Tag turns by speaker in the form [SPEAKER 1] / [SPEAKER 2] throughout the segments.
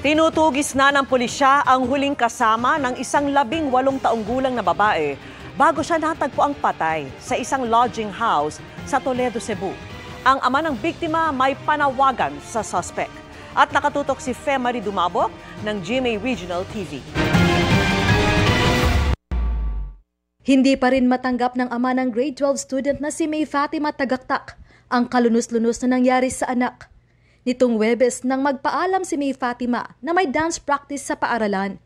[SPEAKER 1] Tinutugis na ng pulisya ang huling kasama ng isang 18 taong gulang na babae bago siya natagpo ang patay sa isang lodging house sa Toledo, Cebu. Ang ama ng biktima may panawagan sa suspect. At nakatutok si Marie Dumabok ng GMA Regional TV.
[SPEAKER 2] Hindi pa rin matanggap ng ama ng grade 12 student na si May Fatima Tagaktak ang kalunos-lunos na nangyari sa anak. Nitong Huwebes nang magpaalam si May Fatima na may dance practice sa paaralan.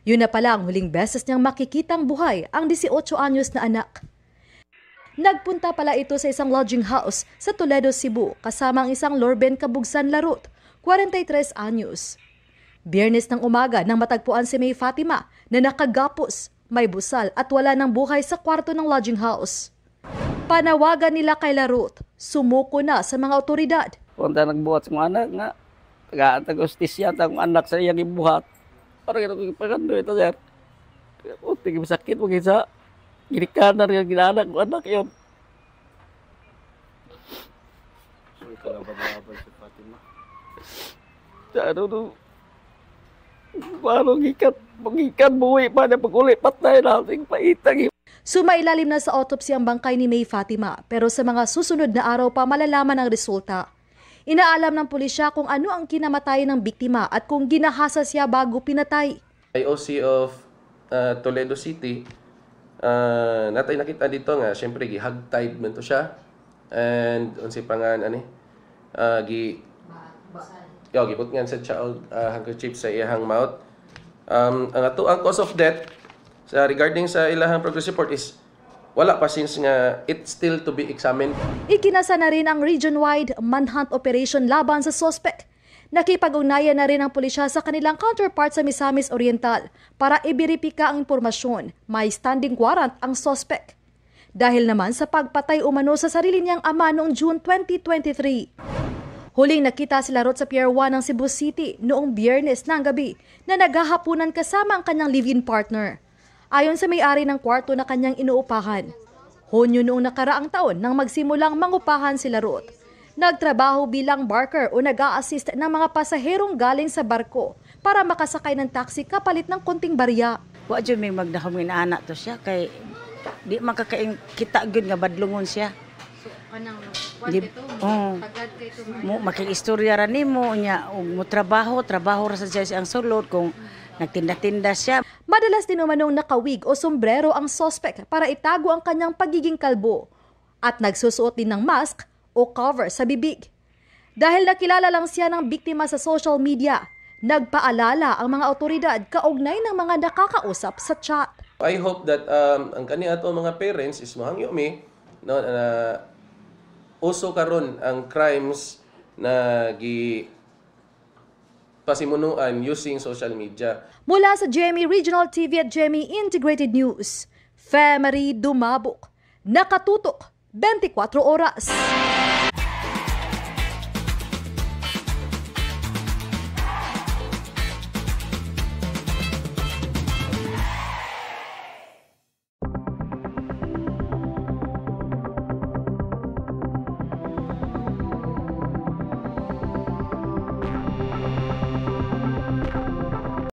[SPEAKER 2] Yun na pala ang huling beses niyang makikitang buhay ang 18 anyos na anak. Nagpunta pala ito sa isang lodging house sa Toledo, Cebu kasama ang isang Lorben Kabugsan Larut, 43 anyos. Biyernes ng umaga nang matagpuan si May Fatima na nakagapos, may busal at wala ng buhay sa kwarto ng lodging house. Panawagan nila kay Larut, sumuko na sa mga otoridad.
[SPEAKER 3] Kung nagbuhat sa mga anak nga, taga-ustisya ang anak sa iyang ibuhat. Parang ito pagkando ito, sir. Tingin masakit mo kisa. Ginikanan yung ginaanak ko anak yun.
[SPEAKER 4] So, ito lang ba nababal si Fatima?
[SPEAKER 3] Paano gikat buwi pa na pag-uli patay natin paitang.
[SPEAKER 2] Sumailalim na sa autopsy ang bangkay ni May Fatima pero sa mga susunod na araw pa malalaman ang resulta. Inaalam ng pulisya kung ano ang kinamatay ng biktima at kung ginahasa siya bago pinatay.
[SPEAKER 5] IOC of Toledo City, natay nakita dito nga, syempre gihagtied man to siya. And unsi pa nga, giput nga sa child handkerchief sa iyahang mouth. Ang cause of death, regarding sa ilahang progress report is wala pa since nga it's still to be examined.
[SPEAKER 2] Ikinasa na rin ang region-wide manhunt operation laban sa suspect. Nakipag-ugnayan na rin ang pulisya sa kanilang counterpart sa Misamis Oriental para ibiripika ang impormasyon. May standing warrant ang suspect. Dahil naman sa pagpatay umano sa sarili niyang ama noong June 2023. Huling nakita si Larut sa Pier 1 ng Cebu City noong Biyernes ng gabi na naghahapunan kasama ang kanyang live-in partner. Ayon sa may-ari ng kwarto na kanyang inuupahan, Hunyo noong nakaraang taon nang magsimulang mangupahan si Larut. Nagtrabaho bilang barker o nag-a-assist ng mga pasaherong galing sa barko para makasakay ng taxi kapalit ng konting barya.
[SPEAKER 6] Wa jud may magdahom nga anak to siya kay di makakain kita gyud nga badlungon siya.
[SPEAKER 7] So kanang
[SPEAKER 6] tagad kay to mo makiistorya ra nimo nya og mo trabaho ra sa siya ang sulod kung nagtinda-tinda siya.
[SPEAKER 2] Madalas din umanong nakawig o sombrero ang suspect para itago ang kanyang pagiging kalbo at nagsusuot din ng mask o cover sa bibig. Dahil nakilala lang siya ng biktima sa social media, nagpaalala ang mga otoridad kaugnay ng mga nakakausap sa chat.
[SPEAKER 5] I hope that ang kani ato mga parents is mahangyo mi no, uso karon ang crimes na pasimunuan using social media.
[SPEAKER 2] Mula sa GMA Regional TV at GMA Integrated News, Marie Dumabok, nakatutok 24 oras.